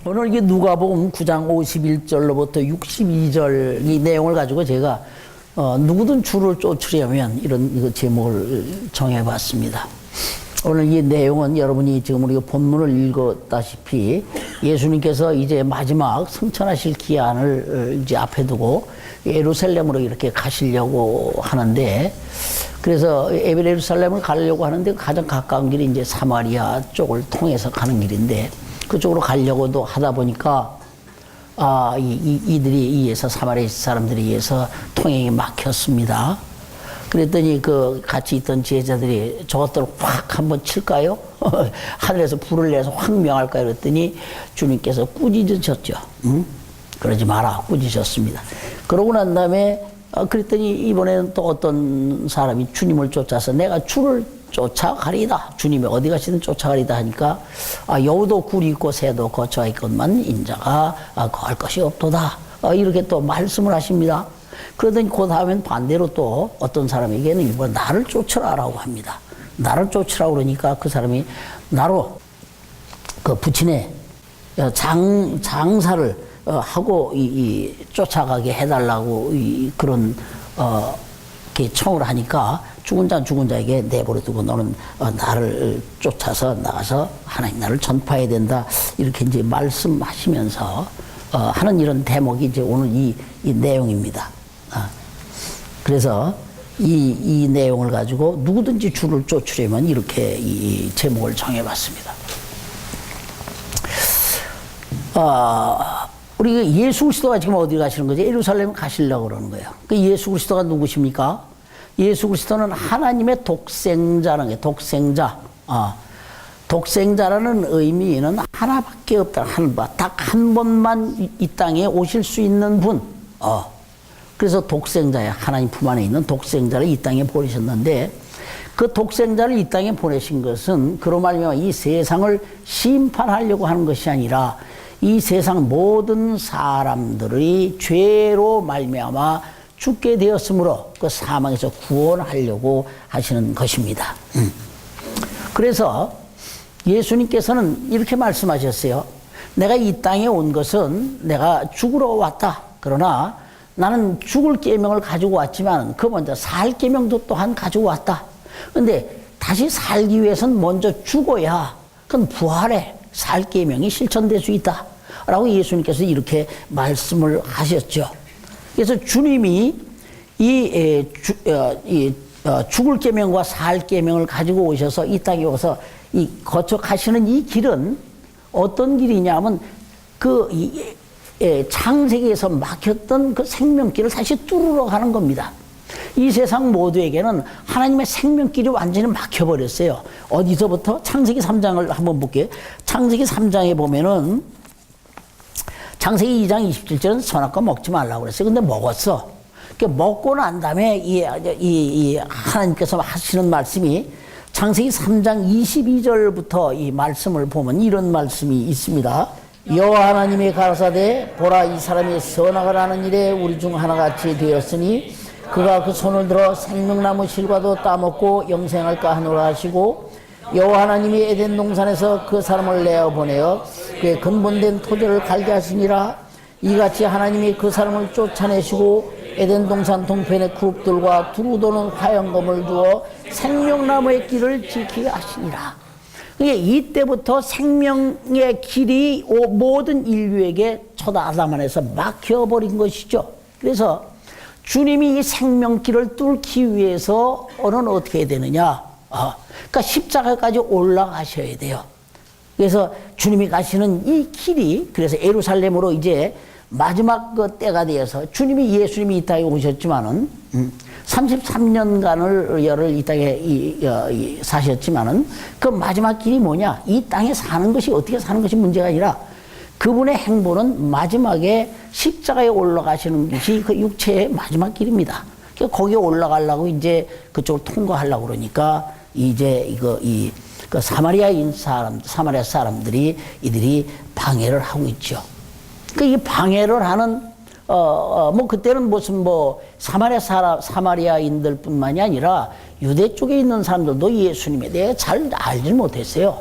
오늘 이게 누가복음 9장 51절로부터 62절 이 내용을 가지고 제가 누구든 주를 쫓으려면 이런 이거 제목을 정해봤습니다. 오늘 이 내용은 여러분이 지금 우리가 본문을 읽었다시피 예수님께서 이제 마지막 승천하실 기한을 이제 앞에 두고 예루살렘으로 이렇게 가시려고 하는데, 그래서 예루살렘을 가려고 하는데 가장 가까운 길이 이제 사마리아 쪽을 통해서 가는 길인데, 그쪽으로 가려고도 하다 보니까 이들이 의해서 사마리아 사람들에 의해서 통행이 막혔습니다. 그랬더니 그 같이 있던 제자들이 저것들 확 한번 칠까요? 하늘에서 불을 내서 확 명할까요? 그랬더니 주님께서 꾸짖으셨죠. 응? 그러지 마라. 꾸짖으셨습니다. 그러고 난 다음에 그랬더니 이번에는 또 어떤 사람이 주님을 쫓아서 내가 주를 쫓아가리다. 주님이 어디 가시든 쫓아가리다 하니까 여우도 굴이 있고 새도 거처가 있건만 인자가 거할 것이 없도다. 이렇게 또 말씀을 하십니다. 그러더니 그 다음엔 반대로 또 어떤 사람에게는 이번 나를 쫓으라라고 합니다. 나를 쫓으라고 그러니까 그 사람이 나로 그 부친의 장사를 하고 쫓아가게 해달라고 그런 청을 하니까 죽은 자에게 내버려 두고 너는 나를 쫓아서 나가서 하나님 나를 전파해야 된다, 이렇게 이제 말씀하시면서 하는 이런 대목이 이제 오늘 이 내용입니다. 그래서 이 내용을 가지고 누구든지 주를 쫓으려면 이렇게 이 제목을 정해봤습니다. 우리 예수 그리스도가 지금 어디 가시는 거죠? 예루살렘 가시려고 그러는 거예요. 그 예수 그리스도가 누구십니까? 예수 그리스도는 하나님의 독생자라는 게 독생자. 독생자라는 의미는 하나밖에 없다. 딱 한 번만 이 땅에 오실 수 있는 분. 그래서 독생자야. 하나님 품 안에 있는 독생자를 이 땅에 보내셨는데, 그 독생자를 이 땅에 보내신 것은 그로 말미암아 이 세상을 심판하려고 하는 것이 아니라 이 세상 모든 사람들의 죄로 말미암아 죽게 되었으므로 그 사망에서 구원하려고 하시는 것입니다. 그래서 예수님께서는 이렇게 말씀하셨어요. 내가 이 땅에 온 것은 내가 죽으러 왔다. 그러나 나는 죽을 계명을 가지고 왔지만 그 먼저 살 계명도 또한 가지고 왔다. 근데 다시 살기 위해서는 먼저 죽어야 그건 부활해 살 계명이 실천될 수 있다 라고 예수님께서 이렇게 말씀을 하셨죠. 그래서 주님이 죽을 계명과 살 계명을 가지고 오셔서 이 땅에 오셔서 거쳐가시는 이 길은 어떤 길이냐면 창세기에서 막혔던 그 생명길을 다시 뚫으러 가는 겁니다. 이 세상 모두에게는 하나님의 생명길이 완전히 막혀버렸어요. 어디서부터? 창세기 3장을 한번 볼게요. 창세기 3장에 보면은 창세기 2장 27절은 선악과 먹지 말라고 그랬어요. 근데 먹었어. 먹고 난 다음에 이 하나님께서 하시는 말씀이 창세기 3장 22절부터 이 말씀을 보면 이런 말씀이 있습니다. 여호와 하나님이 가라사대 보라 이 사람이 선악을 하는 일에 우리 중 하나같이 되었으니 그가 그 손을 들어 생명나무 실과도 따먹고 영생할까 하노라 하시고, 여호와 하나님이 에덴 동산에서 그 사람을 내어 보내어 그의 근본된 토지를 갈게 하시니라. 이같이 하나님이 그 사람을 쫓아내시고 에덴 동산 동편의 그룹들과 두루 도는 화영검을 주어 생명나무의 길을 지키게 하시니라. 이때부터 생명의 길이 모든 인류에게 첫 아담 안에서 막혀버린 것이죠. 그래서 주님이 이 생명길을 뚫기 위해서는 어떻게 해야 되느냐? 그러니까 십자가까지 올라가셔야 돼요. 그래서 주님이 가시는 이 길이, 그래서 예루살렘으로 이제 마지막 그 때가 되어서 예수님이 이 땅에 오셨지만은 33년간을 이 땅에 사셨지만은 그 마지막 길이 뭐냐? 이 땅에 사는 것이 어떻게 사는 것이 문제가 아니라 그분의 행보는 마지막에 십자가에 올라가시는 것이 그 육체의 마지막 길입니다. 거기에 올라가려고 이제 그쪽을 통과하려고 그러니까 이제 그 사마리아 사람들이 이들이 방해를 하고 있죠. 이 방해를 하는 그때는 무슨 사마리아인들 뿐만이 아니라 유대 쪽에 있는 사람들도 예수님에 대해 잘 알지 못했어요.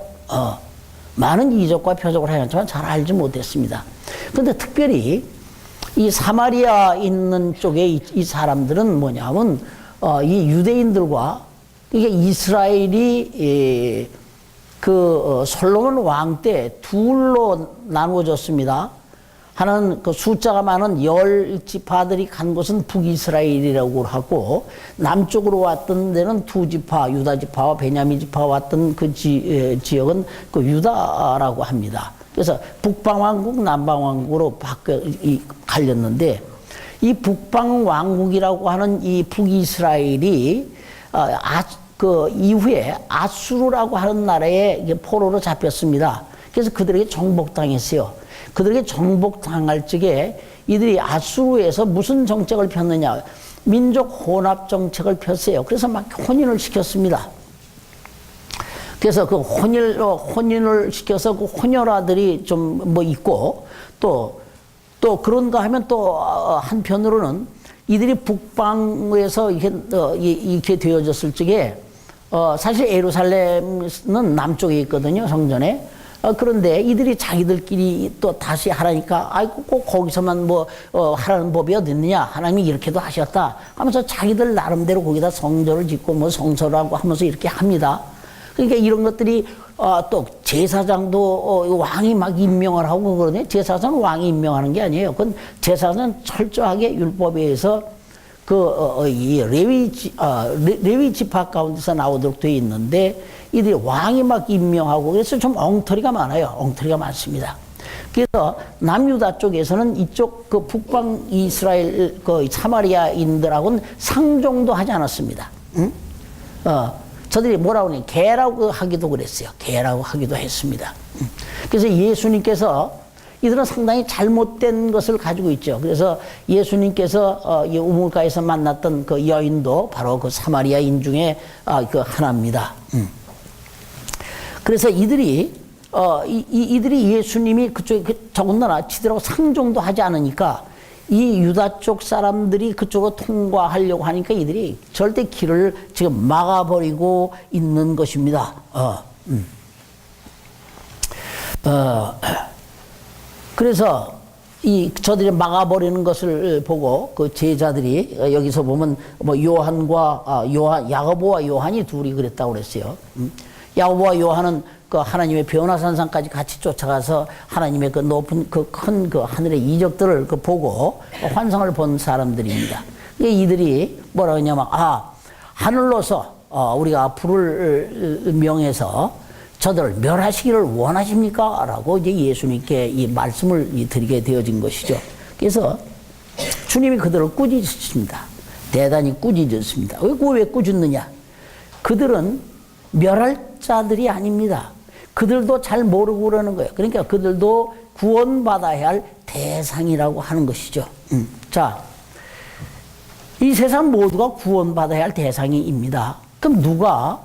많은 이적과 표적을 하였지만 잘 알지 못했습니다. 그런데 특별히 이 사마리아 있는 쪽에 이 사람들은 뭐냐면 이 유대인들과 이게 이스라엘이 솔로몬 왕 때 둘로 나누어졌습니다. 하나는 그 숫자가 많은 10지파들이 간 곳은 북이스라엘이라고 하고, 남쪽으로 왔던 데는 2지파, 유다 지파와 베냐민 지파가 왔던 그 지역은 그 유다라고 합니다. 그래서 북방왕국, 남방왕국으로 갈렸는데, 이 북방왕국이라고 하는 이 북이스라엘이 그 이후에 아수르라고 하는 나라에 포로로 잡혔습니다. 그래서 그들에게 정복당했어요. 그들에게 정복당할 적에 이들이 아수르에서 무슨 정책을 폈느냐, 민족 혼합 정책을 폈어요. 그래서 막 혼인을 시켰습니다. 그래서 그 혼인을 시켜서 그 혼혈아들이 좀 뭐 있고, 또 그런가 하면 또 한편으로는 이들이 북방에서 이렇게 되어졌을 적에 사실 예루살렘은 남쪽에 있거든요, 성전에. 그런데 이들이 자기들끼리 또 다시 하라니까, 아이고, 꼭 거기서만 하라는 법이 어디 있느냐. 하나님이 이렇게도 하셨다 하면서 자기들 나름대로 거기다 성전을 짓고 성소라고 하면서 이렇게 합니다. 그러니까 이런 것들이, 또 제사장도 왕이 막 임명을 하고 그러네. 제사장은 왕이 임명하는 게 아니에요. 그건 제사장은 철저하게 율법에 의해서 이 레위 지파 가운데서 나오도록 되어 있는데, 이들이 왕이 막 임명하고, 그래서 좀 엉터리가 많아요. 엉터리가 많습니다. 그래서 남유다 쪽에서는 이쪽 그 북방 이스라엘 그 사마리아인들하고는 상종도 하지 않았습니다. 응? 저들이 뭐라고 하니? 개라고 하기도 그랬어요. 개라고 하기도 했습니다. 그래서 예수님께서, 이들은 상당히 잘못된 것을 가지고 있죠. 그래서 예수님께서 이 우물가에서 만났던 그 여인도 바로 그 사마리아인 중에 그 하나입니다. 그래서 이들이 예수님이 그쪽에 더군다나 지들하고 상종도 하지 않으니까 이 유다 쪽 사람들이 그쪽으로 통과하려고 하니까 이들이 절대 길을 지금 막아버리고 있는 것입니다. 그래서 저들이 막아버리는 것을 보고 그 제자들이, 여기서 보면 야고보와 요한이 둘이 그랬다고 그랬어요. 야고보와 요한은 그 하나님의 변화산상까지 같이 쫓아가서 하나님의 그 높은 그 큰 그 하늘의 이적들을 보고 환상을 본 사람들입니다. 이들이 뭐라 하냐면, 하늘로서 우리가 불을 명해서 저들을 멸하시기를 원하십니까? 라고 이제 예수님께 이 말씀을 드리게 되어진 것이죠. 그래서 주님이 그들을 꾸짖으십니다. 대단히 꾸짖었습니다. 왜 꾸짖느냐? 그들은 멸할 자들이 아닙니다. 그들도 잘 모르고 그러는 거예요. 그러니까 그들도 구원받아야 할 대상이라고 하는 것이죠. 자, 이 세상 모두가 구원받아야 할 대상입니다. 그럼 누가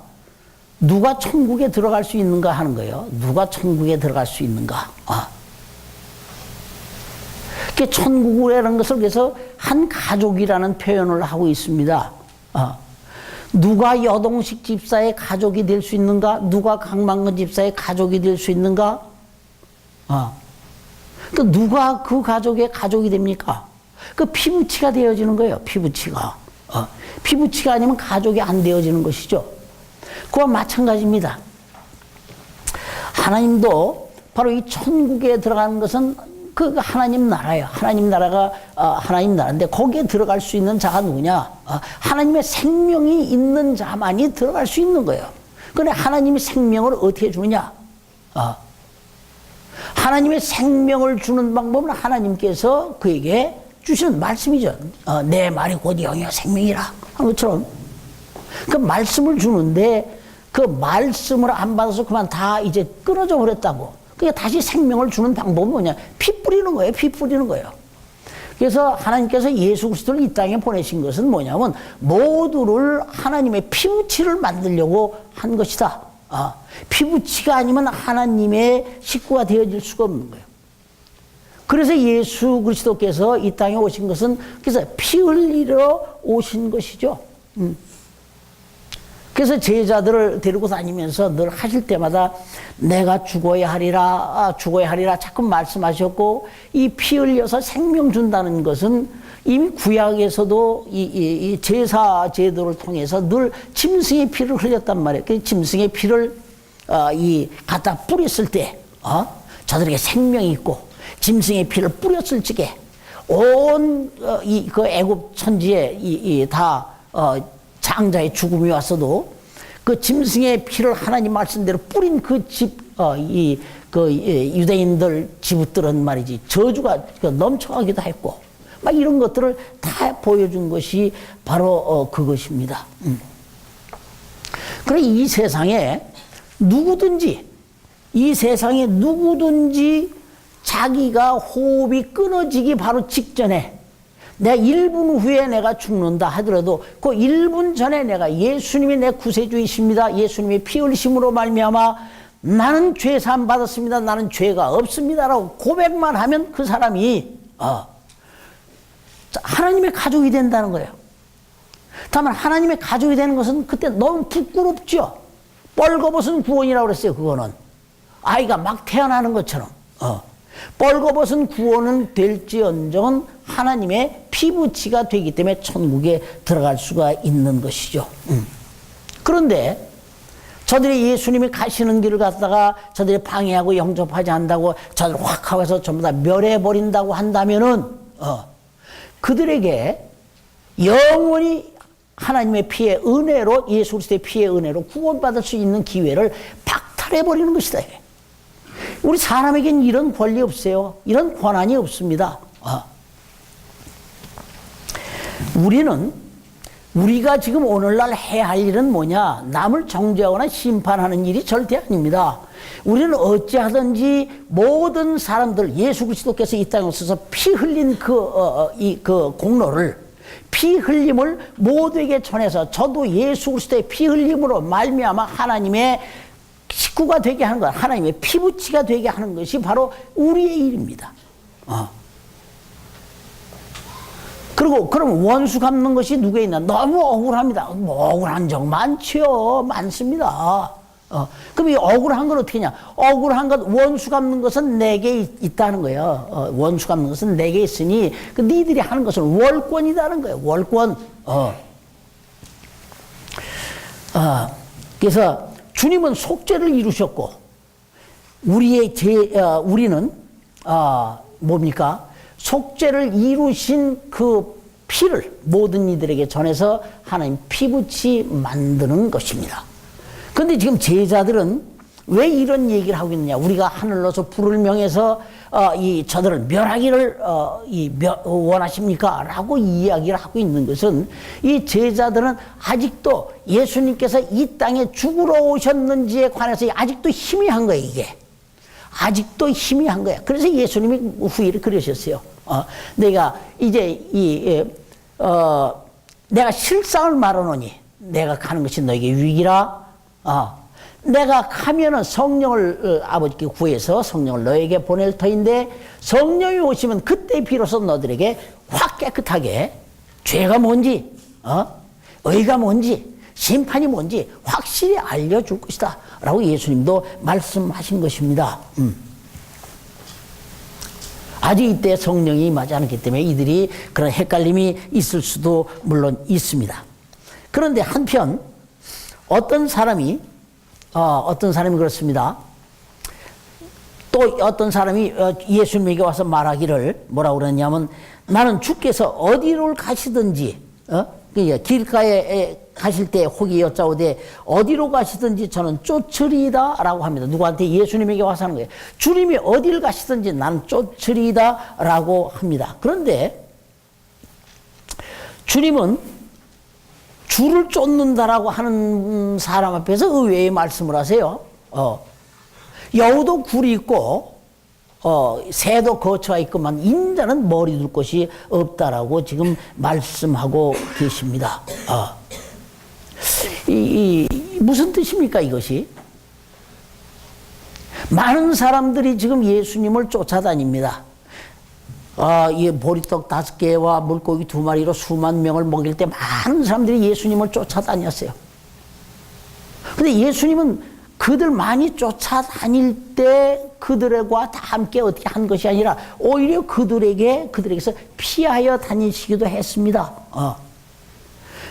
천국에 들어갈 수 있는가 하는 거예요. 누가 천국에 들어갈 수 있는가? 천국이라는 것을 그래서 한 가족이라는 표현을 하고 있습니다. 누가 여동식 집사의 가족이 될 수 있는가? 누가 강만근 집사의 가족이 될 수 있는가? 누가 그 가족의 가족이 됩니까? 그 피부치가 되어지는 거예요. 피부치가. 피부치가 아니면 가족이 안 되어지는 것이죠. 그와 마찬가지입니다. 하나님도 바로 이 천국에 들어가는 것은 그 하나님 나라예요. 하나님 나라가 하나님 나라인데 거기에 들어갈 수 있는 자가 누구냐? 하나님의 생명이 있는 자만이 들어갈 수 있는 거예요. 그런데 하나님이 생명을 어떻게 주느냐? 하나님의 생명을 주는 방법은 하나님께서 그에게 주시는 말씀이죠. 내 말이 곧 영이요 생명이라 한 것처럼 그 말씀을 주는데 그 말씀을 안 받아서 그만 다 이제 끊어져 버렸다고. 그러니까 다시 생명을 주는 방법은 뭐냐? 피 뿌리는 거예요. 피 뿌리는 거예요. 그래서 하나님께서 예수 그리스도를 이 땅에 보내신 것은 뭐냐면 모두를 하나님의 피부치를 만들려고 한 것이다. 피부치가 아니면 하나님의 식구가 되어질 수가 없는 거예요. 그래서 예수 그리스도께서 이 땅에 오신 것은 그래서 피 흘리러 오신 것이죠. 그래서 제자들을 데리고 다니면서 늘 하실 때마다 내가 죽어야 하리라, 죽어야 하리라 자꾸 말씀하셨고, 이 피 흘려서 생명 준다는 것은 이미 구약에서도 이 제사 제도를 통해서 늘 짐승의 피를 흘렸단 말이에요. 그 짐승의 피를 갖다 뿌렸을 때, 저들에게 생명이 있고, 짐승의 피를 뿌렸을 적에 온 그 애굽 천지에 다 장자의 죽음이 왔어도 그 짐승의 피를 하나님 말씀대로 뿌린 그 유대인들 지부들은 말이지 저주가 넘쳐가기도 했고, 막 이런 것들을 다 보여준 것이 바로 그것입니다. 그래 이 세상에 누구든지 자기가 호흡이 끊어지기 바로 직전에, 내가 1분 후에 내가 죽는다 하더라도 그 1분 전에 내가 예수님이 내 구세주이십니다, 예수님이 피 흘리심으로 말미암아 나는 죄 사함 받았습니다, 나는 죄가 없습니다라고 고백만 하면 그 사람이 하나님의 가족이 된다는 거예요. 다만 하나님의 가족이 되는 것은 그때 너무 부끄럽죠. 뻘거벗은 구원이라고 그랬어요. 그거는 아이가 막 태어나는 것처럼 뻘거벗은 구원은 될지언정 하나님의 피부치가 되기 때문에 천국에 들어갈 수가 있는 것이죠. 그런데 저들이 예수님이 가시는 길을 갔다가 저들이 방해하고 영접하지 않는다고 저들 확 하고서 전부 다 멸해버린다고 한다면은 그들에게 영원히 하나님의 피의 은혜로, 예수 그리스도의 피의 은혜로 구원받을 수 있는 기회를 박탈해버리는 것이다. 우리 사람에겐 이런 권리 없어요. 이런 권한이 없습니다. 우리가 지금 오늘날 해야 할 일은 뭐냐? 남을 정죄하거나 심판하는 일이 절대 아닙니다. 우리는 어찌하든지 모든 사람들, 예수 그리스도께서 이 땅에 오셔서 피 흘린 그 공로를, 피 흘림을 모두에게 전해서 저도 예수 그리스도의 피 흘림으로 말미암아 하나님의 식구가 되게 하는 것, 하나님의 피부치가 되게 하는 것이 바로 우리의 일입니다. 그리고 그럼 원수 갚는 것이 누구에 있나? 너무 억울합니다. 뭐 억울한 적 많죠. 많습니다. 그럼 이 억울한 건 어떻게 하냐? 억울한 것, 원수 갚는 것은 내게 있다는 거예요. 원수 갚는 것은 내게 있으니 그 니들이 하는 것은 월권이라는 거예요. 월권. 그래서 주님은 속죄를 이루셨고, 우리는 뭡니까? 속죄를 이루신 그 피를 모든 이들에게 전해서 하나님 피부치 만드는 것입니다. 그런데 지금 제자들은 왜 이런 얘기를 하고 있느냐? 우리가 하늘로서 불을 명해서 저들을 멸하기를 원하십니까? 라고 이야기를 하고 있는 것은, 이 제자들은 아직도 예수님께서 이 땅에 죽으러 오셨는지에 관해서 아직도 희미한 거예요. 이게 아직도 희미한 거야. 그래서 예수님이 후일에 그러셨어요. 내가 이제 내가 실상을 말하노니 내가 가는 것이 너에게 유익이라. 내가 가면은 성령을 아버지께 구해서 성령을 너에게 보낼 터인데, 성령이 오시면 그때 비로소 너들에게 확 깨끗하게 죄가 뭔지, 의가 뭔지, 심판이 뭔지 확실히 알려줄 것이다 라고 예수님도 말씀하신 것입니다. 아직 이때 성령이 임하지 않았기 때문에 이들이 그런 헷갈림이 있을 수도 물론 있습니다. 그런데 한편 어떤 사람이 그렇습니다. 또 어떤 사람이 예수님에게 와서 말하기를 뭐라고 그러냐면, 나는 주께서 어디로 가시든지, 길가에 가실 때 혹이 여짜오되 어디로 가시든지 저는 쫓으리이다 라고 합니다. 누구한테? 예수님에게 와서 하는 거예요. 주님이 어디를 가시든지 나는 쫓으리이다 라고 합니다. 그런데 주님은 주를 쫓는다라고 하는 사람 앞에서 의외의 말씀을 하세요. 여우도 굴이 있고 새도 거처가 있고만 인자는 머리 둘 곳이 없다라고 지금 말씀하고 계십니다. 무슨 뜻입니까 이것이? 많은 사람들이 지금 예수님을 쫓아다닙니다. 이 보리떡 5개와 물고기 2마리로 수만 명을 먹일 때 많은 사람들이 예수님을 쫓아다녔어요. 근데 예수님은 그들 많이 쫓아다닐 때 그들과 다 함께 어떻게 한 것이 아니라 오히려 그들에게서 피하여 다니시기도 했습니다.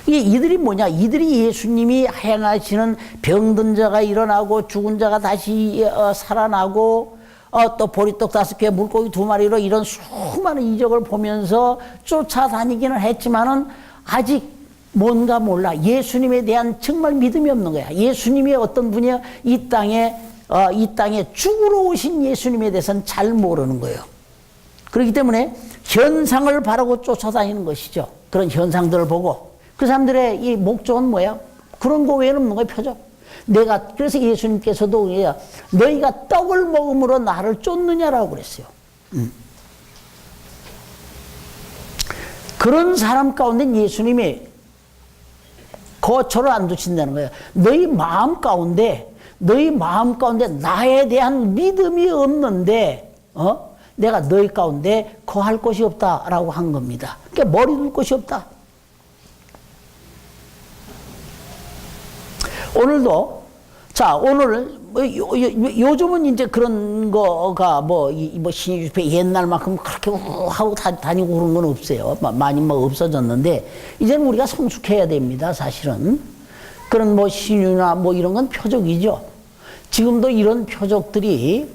이들이 뭐냐? 이들이 예수님이 행하시는 병든 자가 일어나고 죽은 자가 다시 살아나고 또 보리떡 5개 물고기 2마리로 이런 수많은 이적을 보면서 쫓아다니기는 했지만은 아직 뭔가 몰라. 예수님에 대한 정말 믿음이 없는 거야. 예수님이 어떤 분이야? 이 땅에 죽으러 오신 예수님에 대해서는 잘 모르는 거예요. 그렇기 때문에 현상을 바라고 쫓아다니는 것이죠. 그런 현상들을 보고 그 사람들의 이 목적은 뭐야? 그런 거 외에는 없는 거야, 표적. 그래서 예수님께서도 너희가 떡을 먹음으로 나를 쫓느냐라고 그랬어요. 그런 사람 가운데 예수님이 거처를 안 두신다는 거예요. 너희 마음 가운데 나에 대한 믿음이 없는데, 내가 너희 가운데 거할 곳이 없다라고 한 겁니다. 그러니까 머리 둘 곳이 없다. 오늘도, 오늘, 요즘은 이제 그런 거가 신의 집회 옛날만큼 그렇게 하고 다니고 그런 건 없어요. 많이 없어졌는데, 이제는 우리가 성숙해야 됩니다, 사실은. 그런 신유나 이런 건 표적이죠. 지금도 이런 표적들이,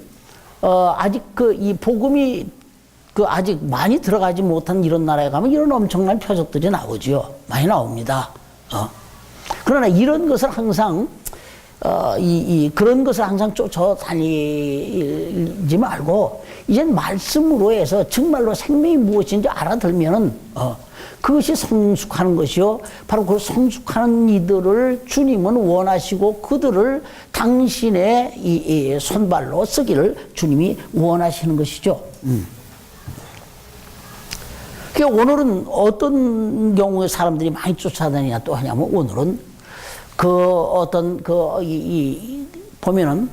아직 이 복음이 아직 많이 들어가지 못한 이런 나라에 가면 이런 엄청난 표적들이 나오죠. 많이 나옵니다. 그러나 이런 것을 항상 그런 것을 항상 쫓아다니지 말고 이젠 말씀으로 해서 정말로 생명이 무엇인지 알아들면은 그것이 성숙하는 것이요. 바로 그 성숙하는 이들을 주님은 원하시고 그들을 당신의 이 손발로 쓰기를 주님이 원하시는 것이죠. 오늘은 어떤 경우에 사람들이 많이 쫓아다니냐 또 하냐면 오늘은 보면은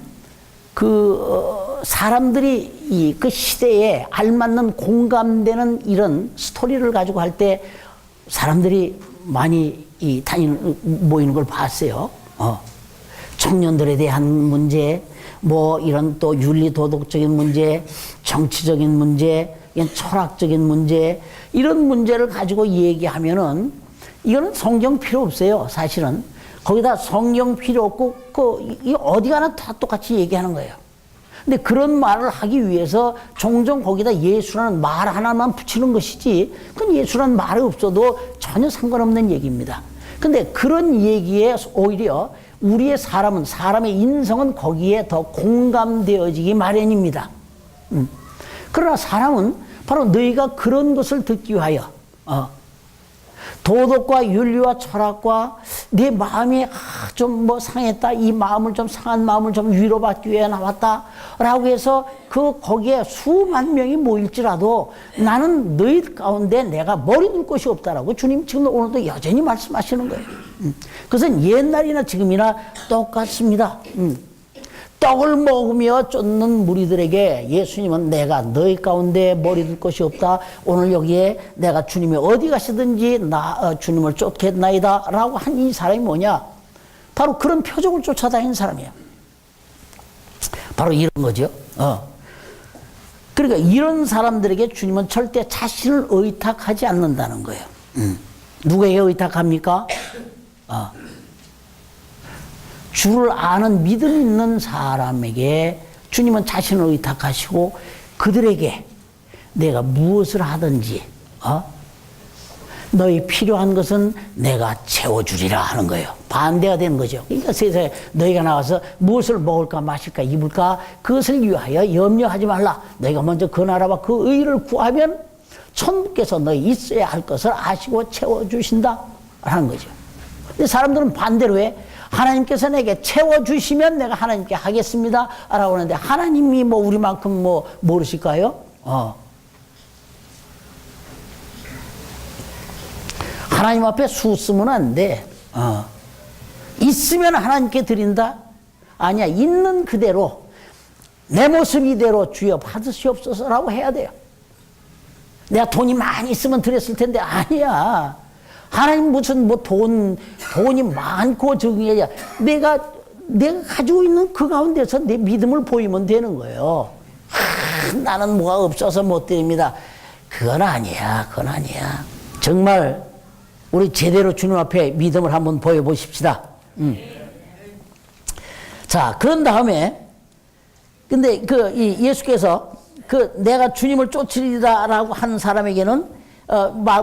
사람들이 그 시대에 알맞는 공감되는 이런 스토리를 가지고 할 때 사람들이 많이 모이는 걸 봤어요. 청년들에 대한 문제, 이런 또 윤리 도덕적인 문제, 정치적인 문제, 철학적인 문제, 이런 문제를 가지고 얘기하면은 이거는 성경 필요 없어요, 사실은. 거기다 성경 필요 없고, 어디 가나 다 똑같이 얘기하는 거예요. 근데 그런 말을 하기 위해서 종종 거기다 예수라는 말 하나만 붙이는 것이지, 그건 예수라는 말이 없어도 전혀 상관없는 얘기입니다. 근데 그런 얘기에 오히려 우리의 사람의 인성은 거기에 더 공감되어지기 마련입니다. 그러나 사람은 바로 너희가 그런 것을 듣기 위하여, 도덕과 윤리와 철학과 내 마음이 좀 상했다, 이 마음을 좀 상한 마음을 좀 위로받기 위해 나왔다 라고 해서 거기에 수만 명이 모일지라도 나는 너희 가운데 내가 머리 둘 것이 없다라고 주님 지금 오늘도 여전히 말씀하시는 거예요. 그것은 옛날이나 지금이나 똑같습니다. 떡을 먹으며 쫓는 무리들에게 예수님은 내가 너희 가운데 머리 둘 것이 없다. 오늘 여기에 내가 주님이 어디 가시든지 주님을 쫓겠나이다 라고 한 이 사람이 뭐냐? 바로 그런 표적을 쫓아다니는 사람이야. 바로 이런 거죠. 그러니까 이런 사람들에게 주님은 절대 자신을 의탁하지 않는다는 거예요. 누구에게 의탁합니까? 주를 아는 믿음 있는 사람에게 주님은 자신을 의탁하시고 그들에게 내가 무엇을 하든지 너희 필요한 것은 내가 채워주리라 하는 거예요. 반대가 되는 거죠. 그러니까 세상에 너희가 나와서 무엇을 먹을까 마실까 입을까 그것을 위하여 염려하지 말라. 너희가 먼저 그 나라와 그 의를 구하면 천부께서 너희 있어야 할 것을 아시고 채워주신다 하는 거죠. 근데 사람들은 반대로 해. 하나님께서 내게 채워주시면 내가 하나님께 하겠습니다 라고 하는데 하나님이 우리만큼 모르실까요? 하나님 앞에 수 쓰면 안 돼. 있으면 하나님께 드린다? 아니야. 있는 그대로 내 모습 이대로 주여 받으시옵소서라고 해야 돼요. 내가 돈이 많이 있으면 드렸을 텐데 아니야. 하나님 무슨 돈이 많고 적은 게 아니라 내가 내가 가지고 있는 그 가운데서 내 믿음을 보이면 되는 거예요. 나는 뭐가 없어서 못 드립니다. 그건 아니야. 그건 아니야. 정말 우리 제대로 주님 앞에 믿음을 한번 보여보십시다. 자, 그런 다음에 근데 예수께서 내가 주님을 쫓으리다라고 하는 사람에게는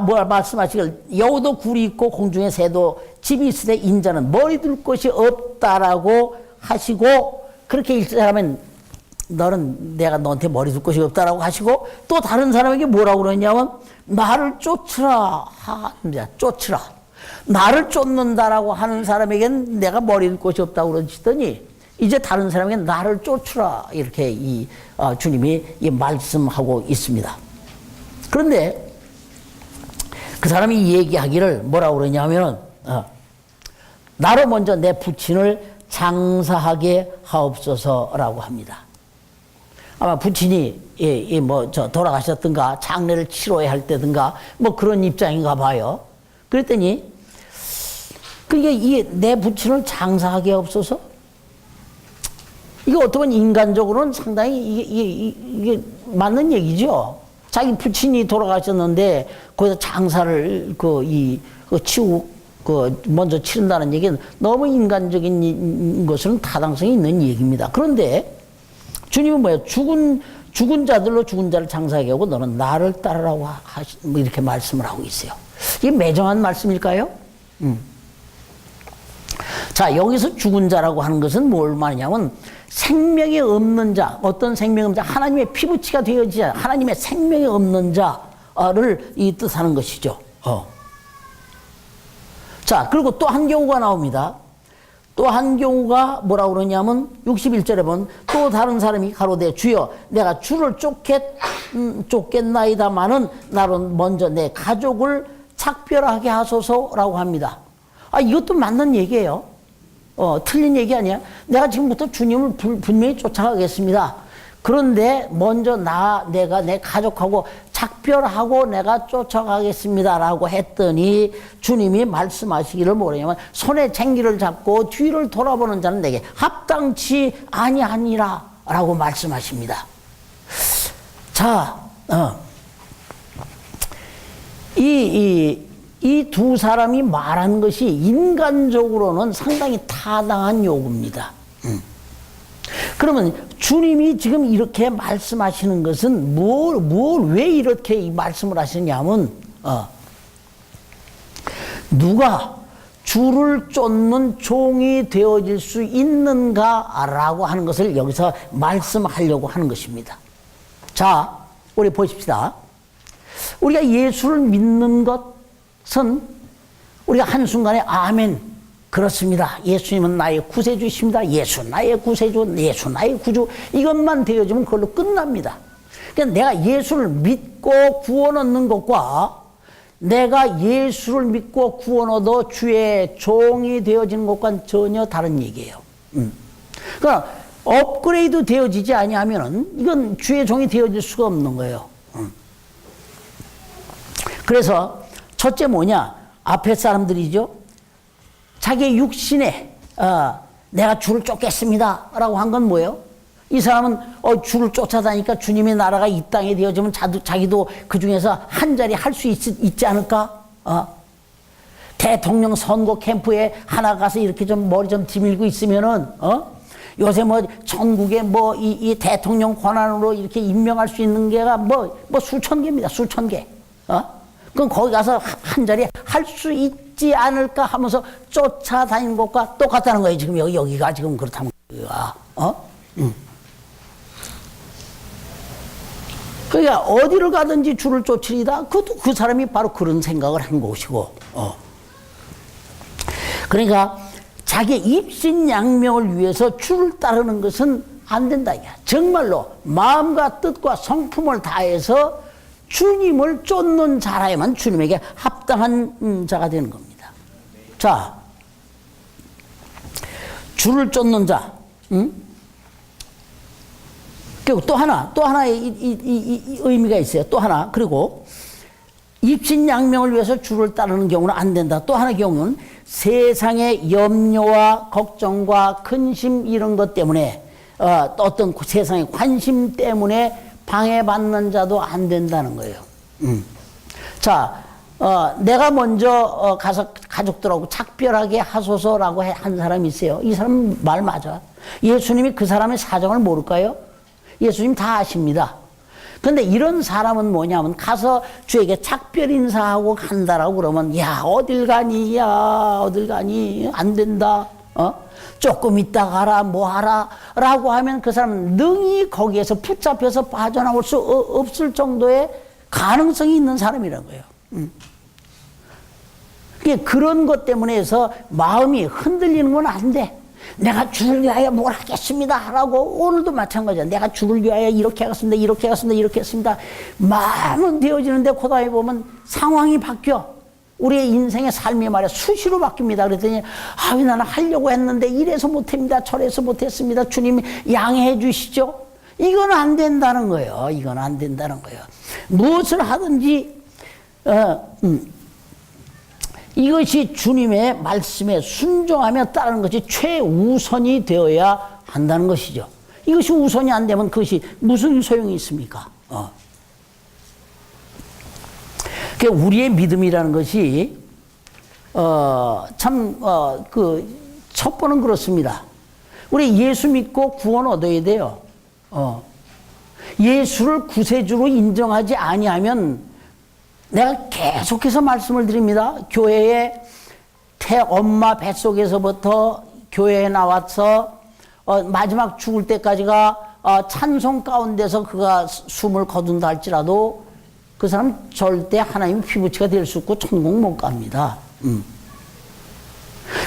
뭘 말씀하시길, 여우도 굴이 있고 공중에 새도 집이 있으되 인자는 머리 둘 곳이 없다라고 하시고, 그렇게 일하면 너는 내가 너한테 머리 둘 곳이 없다라고 하시고, 또 다른 사람에게 뭐라고 그러냐면 나를 쫓으라 합니다. 쫓으라. 나를 쫓는다라고 하는 사람에게는 내가 머리 둘 곳이 없다고 그러시더니, 이제 다른 사람에게는 나를 쫓으라 이렇게 주님이 말씀하고 있습니다. 그런데 그 사람이 얘기하기를 뭐라고 그러냐면은 나로 먼저 내 부친을 장사하게 하옵소서라고 합니다. 아마 부친이 돌아가셨든가 장례를 치러야 할 때든가 뭐 그런 입장인가 봐요. 그랬더니 그게 내 부친을 장사하게 하옵소서? 이거 어떻게 인간적으로는 상당히 이게 맞는 얘기죠. 자기 부친이 돌아가셨는데 거기서 장사를 먼저 치른다는 얘기는 너무 인간적인 것은 타당성이 있는 얘기입니다. 그런데 주님은 뭐예요? 죽은 자들로 죽은 자를 장사하게 하고 너는 나를 따르라고 이렇게 말씀을 하고 있어요. 이게 매정한 말씀일까요? 자, 여기서 죽은 자라고 하는 것은 뭘 말하냐면 생명이 없는 자, 어떤 생명이 없는 자, 하나님의 피부치가 되어지지 않은 하나님의 생명이 없는 자를 뜻하는 것이죠. 자, 그리고 또 한 경우가 나옵니다. 또 한 경우가 뭐라고 그러냐면 61절에 보면 또 다른 사람이 가로되 주여 내가 주를 쫓겠나이다마는 나로 먼저 내 가족을 작별하게 하소서라고 합니다. 이것도 맞는 얘기예요. 틀린 얘기 아니야. 내가 지금부터 주님을 분명히 쫓아가겠습니다. 그런데 먼저 내가 내 가족하고 작별하고 내가 쫓아가겠습니다라고 했더니 주님이 말씀하시기를 뭐냐면 손에 쟁기를 잡고 뒤를 돌아보는 자는 내게 합당치 아니하니라라고 말씀하십니다. 자, 이 두 사람이 말한 것이 인간적으로는 상당히 타당한 요구입니다. 그러면 주님이 지금 이렇게 말씀하시는 것은 왜 이렇게 말씀을 하시냐면, 누가 주를 쫓는 종이 되어질 수 있는가라고 하는 것을 여기서 말씀하려고 하는 것입니다. 자, 우리 보십시다. 우리가 예수를 믿는 것은 우리가 한순간에 아멘, 그렇습니다. 예수님은 나의 구세주이십니다. 예수 나의 구세주, 예수 나의 구주, 이것만 되어지면 그걸로 끝납니다. 그러니까 내가 예수를 믿고 구원 얻는 것과 내가 예수를 믿고 구원 얻어 주의 종이 되어지는 것과는 전혀 다른 얘기예요. 그러니까 업그레이드 되어지지 아니하면은 이건 주의 종이 되어질 수가 없는 거예요. 그래서 첫째 뭐냐? 앞에 사람들이죠. 자기의 육신에 내가 주를 쫓겠습니다 라고 한 건 뭐예요? 이 사람은 주를 쫓아다니까 주님의 나라가 이 땅에 되어지면 자기도 그 중에서 한 자리 할 수 있지 않을까? 대통령 선거 캠프에 하나 가서 이렇게 좀 머리 좀 뒤밀고 있으면은 요새 뭐 전국에 뭐 이 대통령 권한으로 이렇게 임명할 수 있는 게가 뭐 수천 개입니다. 수천 개. 그럼 거기 가서 한 자리 할 수 있지 않을까 하면서 쫓아다니는 것과 똑같다는 거예요. 지금 여기가 지금 그렇다면 그러니까 어디를 가든지 주를 쫓으리다. 그것도 그 사람이 바로 그런 생각을 한 것이고. 그러니까 자기 입신양명을 위해서 주를 따르는 것은 안 된다. 정말로 마음과 뜻과 성품을 다해서 주님을 쫓는 자라야만 주님에게 합당한 자가 되는 겁니다. 자, 주를 쫓는 자. 그리고 또 하나의 의미가 있어요. 또 하나. 그리고 입신양명을 위해서 주를 따르는 경우는 안 된다. 또 하나의 경우는 세상의 염려와 걱정과 근심 이런 것 때문에 또 어떤 세상의 관심 때문에 방해받는 자도 안 된다는 거예요. 자, 내가 먼저 가서 가족들하고 작별하게 하소서라고 한 사람이 있어요. 이 사람 말 맞아. 예수님이 그 사람의 사정을 모를까요? 예수님 다 아십니다. 근데 이런 사람은 뭐냐면 가서 주에게 작별 인사하고 간다라고 그러면 야 어딜 가니 야 어딜 가니 안 된다 조금 있다 가라 뭐 하라 라고 하면 그 사람은 능히 거기에서 붙잡혀서 빠져나올 수 없을 정도의 가능성이 있는 사람이라는 거예요. 그런 것 때문에 해서 마음이 흔들리는 건 안 돼. 내가 주를 위하여 뭘 하겠습니다 라고 오늘도 마찬가지야. 내가 주를 위하여 이렇게 하겠습니다 이렇게 하겠습니다 이렇게 했습니다. 마음은 되어지는데 그다음에 보면 상황이 바뀌어. 우리의 인생의 삶이 말이야 수시로 바뀝니다. 그랬더니 왜 나는 하려고 했는데 이래서 못합니다 저래서 못했습니다. 주님이 양해해 주시죠. 이건 안 된다는 거예요. 이건 안 된다는 거예요. 무엇을 하든지 이것이 주님의 말씀에 순종하며 따르는 것이 최우선이 되어야 한다는 것이죠. 이것이 우선이 안 되면 그것이 무슨 소용이 있습니까? 우리의 믿음이라는 것이 첫 번은 그렇습니다. 우리 예수 믿고 구원 얻어야 돼요. 예수를 구세주로 인정하지 아니하면 내가 계속해서 말씀을 드립니다. 교회에 엄마 뱃속에서부터 교회에 나와서 마지막 죽을 때까지가 찬송 가운데서 그가 숨을 거둔다 할지라도 그 사람 절대 하나님 피부치가 될 수 없고 천국 못 갑니다.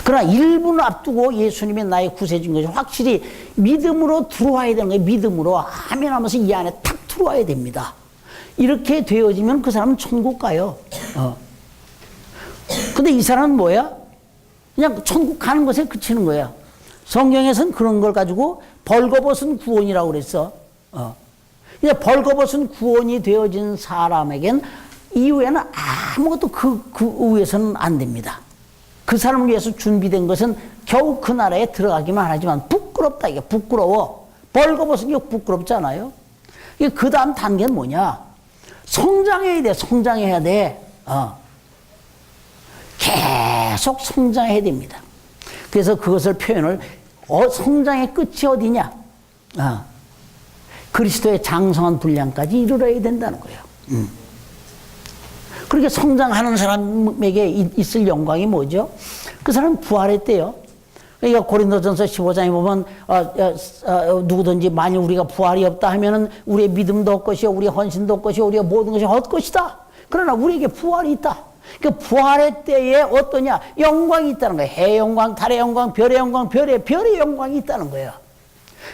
그러나 1분 앞두고 예수님이 나의 구세주인 것이 확실히 믿음으로 들어와야 되는 거예요. 믿음으로 아멘 하면서 이 안에 탁 들어와야 됩니다. 이렇게 되어지면 그 사람은 천국 가요. 근데 이 사람은 뭐야? 그냥 천국 가는 것에 그치는 거야. 성경에서는 그런 걸 가지고 벌거벗은 구원이라고 그랬어. 벌거벗은 구원이 되어진 사람에겐 이후에는 아무것도 그 위에서는 안 됩니다. 그 사람을 위해서 준비된 것은 겨우 그 나라에 들어가기만 하지만 부끄럽다. 이게 부끄러워. 벌거벗은 게 부끄럽잖아요. 그 다음 단계는 뭐냐? 성장해야 돼. 성장해야 돼. 계속 성장해야 됩니다. 그래서 그것을 표현을 성장의 끝이 어디냐? 그리스도의 장성한 분량까지 이르러야 된다는 거예요. 그렇게 성장하는 사람에게 있을 영광이 뭐죠? 그 사람은 부활했대요. 그러니까 고린도전서 15장에 보면 누구든지 만일 우리가 부활이 없다 하면은 우리의 믿음도 헛것이요 우리의 헌신도 헛것이요 우리의 모든 것이 헛것이다. 그러나 우리에게 부활이 있다. 그 부활의 때에 어떠냐? 영광이 있다는 거예요. 해의 영광, 달의 영광, 별의 영광, 별의 영광이 있다는 거예요.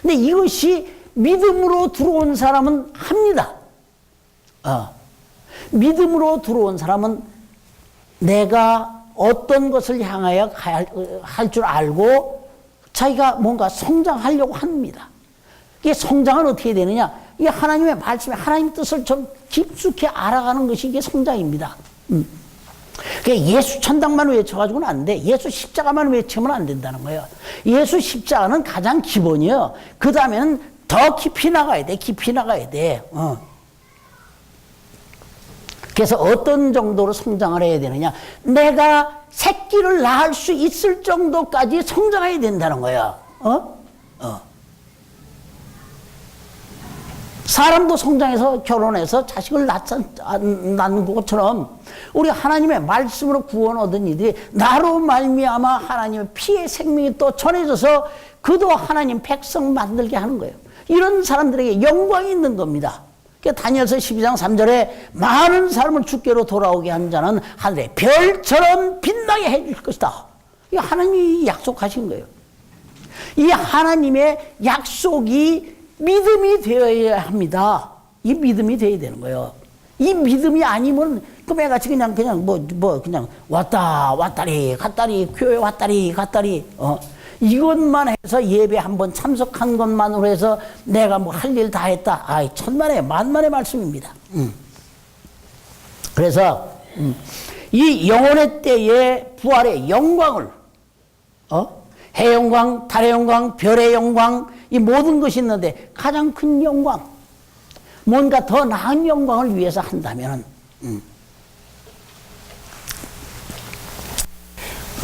근데 이것이 믿음으로 들어온 사람은 합니다. 믿음으로 들어온 사람은 내가 어떤 것을 향하여 할 줄 알고 자기가 뭔가 성장하려고 합니다. 이게 성장은 어떻게 되느냐? 이게 하나님의 말씀에 하나님 뜻을 좀 깊숙이 알아가는 것이 이게 성장입니다. 예수 천당만 외쳐가지고는 안 돼. 예수 십자가만 외치면 안 된다는 거예요. 예수 십자가는 가장 기본이에요. 그 다음에는 더 깊이 나가야 돼. 깊이 나가야 돼. 그래서 어떤 정도로 성장을 해야 되느냐? 내가 새끼를 낳을 수 있을 정도까지 성장해야 된다는 거야. 사람도 성장해서 결혼해서 자식을 낳는 것처럼 우리 하나님의 말씀으로 구원 얻은 이들이 나로 말미암아 하나님의 피의 생명이 또 전해져서 그도 하나님 백성 만들게 하는 거예요. 이런 사람들에게 영광이 있는 겁니다. 다니엘서 12장 3절에 많은 사람을 주께로 돌아오게 한 자는 하늘의 별처럼 빛나게 해줄 것이다. 이 하나님이 약속하신 거예요. 이 하나님의 약속이 믿음이 되어야 합니다. 이 믿음이 되어야 되는 거예요. 이 믿음이 아니면 꿈에같이 그냥 그냥 왔다리 갔다리 교회 왔다리 갔다리 이것만 해서 예배 한번 참석한 것만으로 해서 내가 뭐 할 일 다 했다. 천만의 만만의 말씀입니다. 그래서 이 영혼의 때에 부활의 영광을, 해 영광, 달의 영광, 별의 영광, 이 모든 것이 있는데 가장 큰 영광, 뭔가 더 나은 영광을 위해서 한다면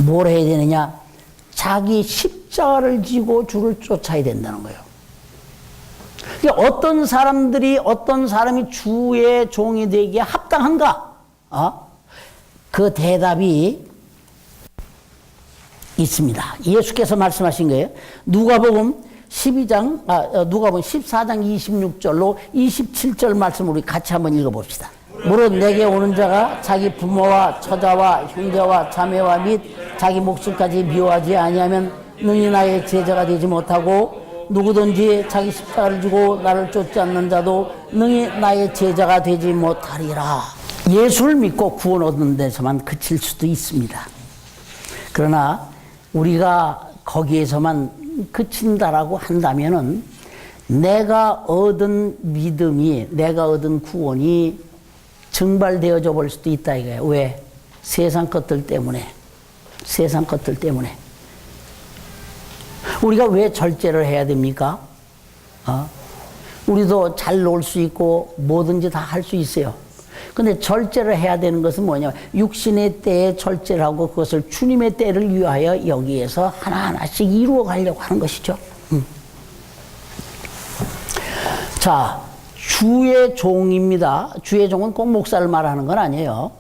뭘 해야 되느냐? 자기 십자가를 지고 주를 쫓아야 된다는 거예요. 그러니까 어떤 사람이 주의 종이 되기에 합당한가? 그 대답이 있습니다. 예수께서 말씀하신 거예요. 누가복음 14장 26절로 27절 말씀 우리 같이 한번 읽어봅시다. 무릇 내게 오는 자가 자기 부모와 처자와 형제와 자매와 및 자기 목숨까지 미워하지 아니하면 능히 나의 제자가 되지 못하고 누구든지 자기 십자가를 지고 나를 쫓지 않는 자도 능히 나의 제자가 되지 못하리라. 예수를 믿고 구원 얻는 데서만 그칠 수도 있습니다. 그러나 우리가 거기에서만 그친다라고 한다면은 내가 얻은 믿음이, 내가 얻은 구원이 증발되어져 볼 수도 있다 이거예요. 왜? 세상 것들 때문에. 세상 것들 때문에. 우리가 왜 절제를 해야 됩니까? 우리도 잘 놀 수 있고 뭐든지 다 할 수 있어요. 근데 절제를 해야 되는 것은 뭐냐면 육신의 때에 절제를 하고 그것을 주님의 때를 위하여 여기에서 하나하나씩 이루어 가려고 하는 것이죠. 자, 주의 종입니다. 주의 종은 꼭 목사를 말하는 건 아니에요.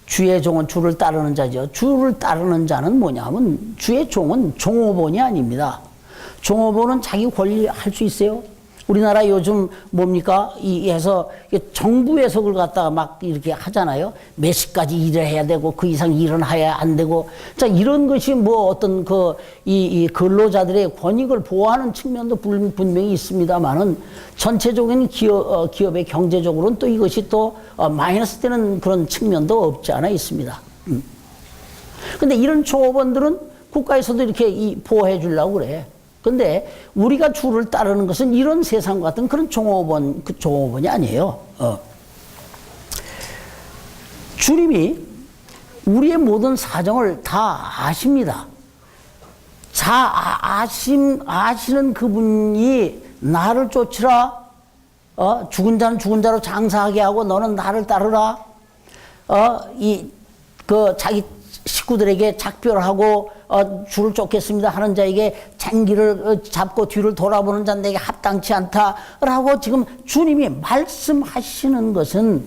주의 종은 주를 따르는 자죠. 주를 따르는 자는 뭐냐면 주의 종은 종업원이 아닙니다. 종업원은 자기 권리 할 수 있어요. 우리나라 요즘 뭡니까? 해서 정부 해석을 갖다가 막 이렇게 하잖아요. 몇 시까지 일을 해야 되고 그 이상 일은 해야 안 되고. 자, 이런 것이 뭐 어떤 이 근로자들의 권익을 보호하는 측면도 분명히 있습니다만은 전체적인 기업의 경제적으로는 또 이것이 또 마이너스 되는 그런 측면도 없지 않아 있습니다. 근데 이런 종업원들은 국가에서도 이렇게 보호해 주려고 그래. 근데 우리가 주를 따르는 것은 이런 세상과 같은 그런 종업원이 아니에요. 주님이 우리의 모든 사정을 다 아십니다. 아시는 그분이 나를 쫓으라. 죽은 자는 죽은 자로 장사하게 하고 너는 나를 따르라. 자기 식구들에게 작별을 하고 주를 쫓겠습니다 하는 자에게 쟁기를 잡고 뒤를 돌아보는 자는 내게 합당치 않다라고 지금 주님이 말씀하시는 것은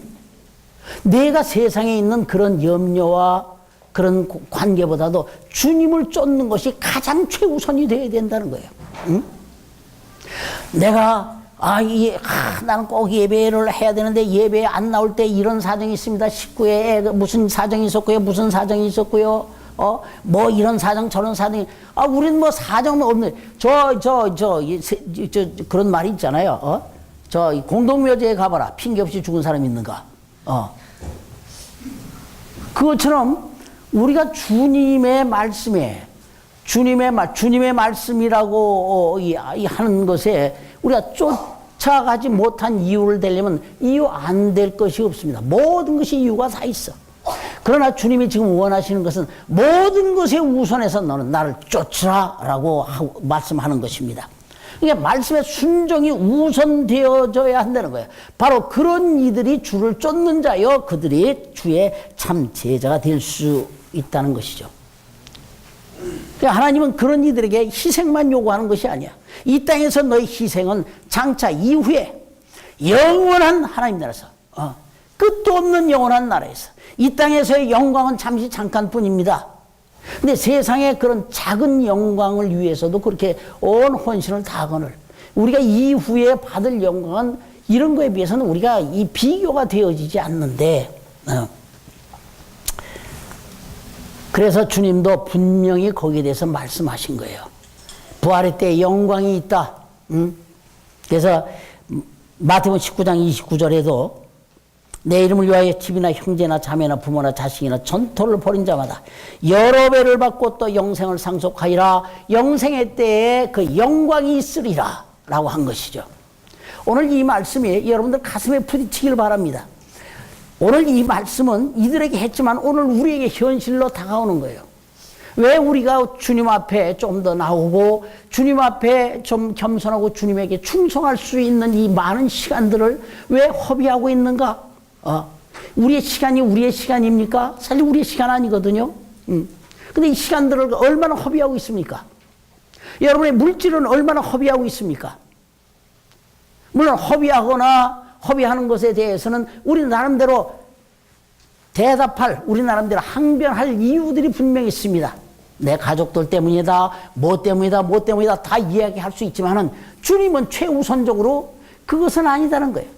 내가 세상에 있는 그런 염려와 그런 관계보다도 주님을 쫓는 것이 가장 최우선이 되어야 된다는 거예요. 응? 내가 나는 꼭 예배를 해야 되는데 예배에 안 나올 때 이런 사정이 있습니다. 식구에 무슨 사정이 있었고요. 무슨 사정이 있었고요. 뭐 이런 사정 저런 사정이. 우리는 뭐 사정 없는. 그런 말이 있잖아요. 저 공동묘지에 가봐라. 핑계 없이 죽은 사람이 있는가. 그것처럼 우리가 주님의 말씀에 주님의 말씀이라고 하는 것에 우리가 쫓아가지 못한 이유를 대려면 이유 안 될 것이 없습니다. 모든 것이 이유가 다 있어. 그러나 주님이 지금 원하시는 것은 모든 것에 우선해서 너는 나를 쫓으라라고 말씀하는 것입니다. 그러니까 말씀의 순종이 우선되어져야 한다는 거예요. 바로 그런 이들이 주를 쫓는 자여 그들이 주의 참 제자가 될 수 있다는 것이죠. 그러니까 하나님은 그런 이들에게 희생만 요구하는 것이 아니야. 이 땅에서 너의 희생은 장차 이후에 영원한 하나님 나라에서 끝도 없는 영원한 나라에서 이 땅에서의 영광은 잠시 잠깐뿐입니다. 근데 세상의 그런 작은 영광을 위해서도 그렇게 온 헌신을 다하거늘 우리가 이후에 받을 영광은 이런 거에 비해서는 우리가 이 비교가 되어지지 않는데 그래서 주님도 분명히 거기에 대해서 말씀하신 거예요. 부활의 때에 영광이 있다. 그래서 마태복음 19장 29절에도 내 이름을 위하여 집이나 형제나 자매나 부모나 자식이나 전토를 벌인 자마다 여러 배를 받고 또 영생을 상속하리라. 영생의 때에 그 영광이 있으리라 라고 한 것이죠. 오늘 이 말씀이 여러분들 가슴에 부딪히길 바랍니다. 오늘 이 말씀은 이들에게 했지만 오늘 우리에게 현실로 다가오는 거예요. 왜 우리가 주님 앞에 좀 더 나오고 주님 앞에 좀 겸손하고 주님에게 충성할 수 있는 이 많은 시간들을 왜 허비하고 있는가? 우리의 시간이 우리의 시간입니까? 사실 우리의 시간 아니거든요. 근데 이 시간들을 얼마나 허비하고 있습니까? 여러분의 물질은 얼마나 허비하고 있습니까? 물론 허비하는 것에 대해서는 우리 나름대로 우리 나름대로 항변할 이유들이 분명히 있습니다. 내 가족들 때문이다, 뭐 때문이다 다 이야기할 수 있지만은 주님은 최우선적으로 그것은 아니다는 거예요.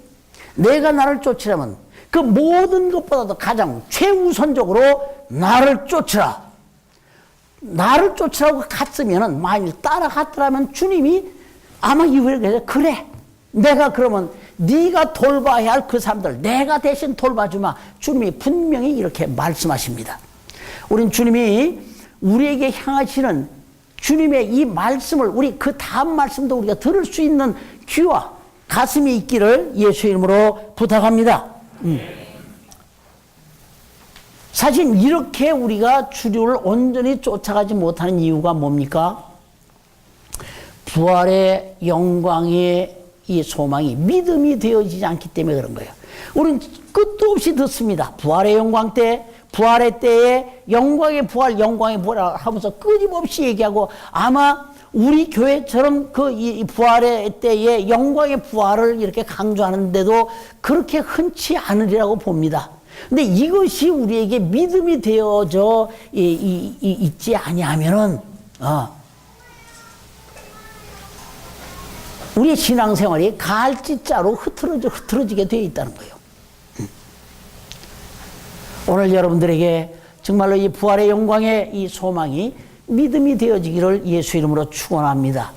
내가 나를 쫓으려면 그 모든 것보다도 가장 최우선적으로 나를 쫓으라. 나를 쫓으라고 갔으면은 만일 따라갔더라면 주님이 아마 이후에 그래. 내가 그러면 네가 돌봐야 할 그 사람들 내가 대신 돌봐주마. 주님이 분명히 이렇게 말씀하십니다. 우린 주님이 우리에게 향하시는 주님의 이 말씀을 우리 그 다음 말씀도 우리가 들을 수 있는 귀와 가슴이 있기를 예수 이름으로 부탁합니다. 사실 이렇게 우리가 주를 온전히 쫓아가지 못하는 이유가 뭡니까? 부활의 영광의 이 소망이 믿음이 되어지지 않기 때문에 그런 거예요. 우리는 끝도 없이 듣습니다. 부활의 영광 때, 부활의 때에 영광의 부활, 영광의 부활 하면서 끊임없이 얘기하고 아마 우리 교회처럼 이 부활의 때에 영광의 부활을 이렇게 강조하는데도 그렇게 흔치 않으리라고 봅니다. 근데 이것이 우리에게 믿음이 되어져 있지 아니하면은 우리의 신앙생활이 갈짓자로 흐트러지게 되어 있다는 거예요. 오늘 여러분들에게 정말로 이 부활의 영광의 이 소망이 믿음이 되어지기를 예수 이름으로 축원합니다.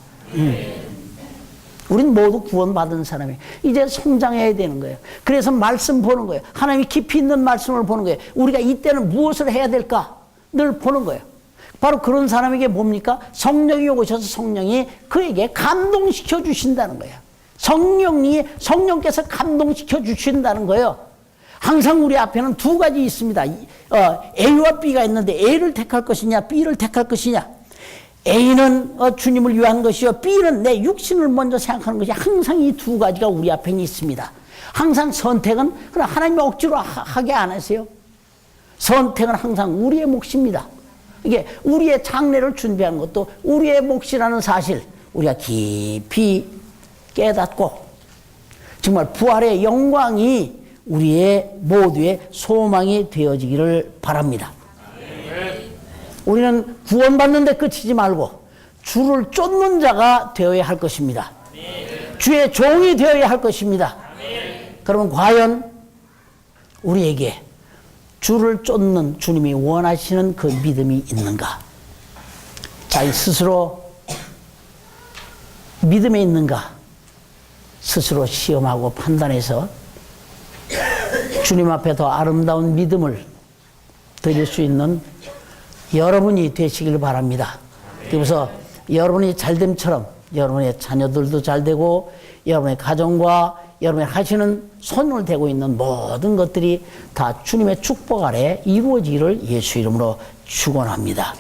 우린 모두 구원받은 사람이에요. 이제 성장해야 되는 거예요. 그래서 말씀 보는 거예요. 하나님이 깊이 있는 말씀을 보는 거예요. 우리가 이때는 무엇을 해야 될까? 늘 보는 거예요. 바로 그런 사람에게 뭡니까? 성령이 오셔서 성령이 그에게 감동시켜 주신다는 거예요. 성령께서 감동시켜 주신다는 거예요. 항상 우리 앞에는 두 가지 있습니다. A와 B가 있는데 A를 택할 것이냐 B를 택할 것이냐. A는 주님을 위한 것이요 B는 내 육신을 먼저 생각하는 것이 항상 이 두 가지가 우리 앞에 있습니다. 항상 선택은 그냥 하나님이 억지로 하게 안 하세요. 선택은 항상 우리의 몫입니다. 이게 우리의 장래를 준비하는 것도 우리의 몫이라는 사실 우리가 깊이 깨닫고 정말 부활의 영광이 우리의 모두의 소망이 되어지기를 바랍니다. 우리는 구원받는 데 그치지 말고 주를 쫓는 자가 되어야 할 것입니다. 주의 종이 되어야 할 것입니다. 그러면 과연 우리에게 주를 쫓는 주님이 원하시는 그 믿음이 있는가? 자기 스스로 믿음에 있는가? 스스로 시험하고 판단해서 주님 앞에 더 아름다운 믿음을 드릴 수 있는 여러분이 되시길 바랍니다. 그래서 여러분이 잘됨처럼 여러분의 자녀들도 잘되고 여러분의 가정과 여러분이 하시는 손을 대고 있는 모든 것들이 다 주님의 축복 아래 이루어지기를 예수 이름으로 축원합니다.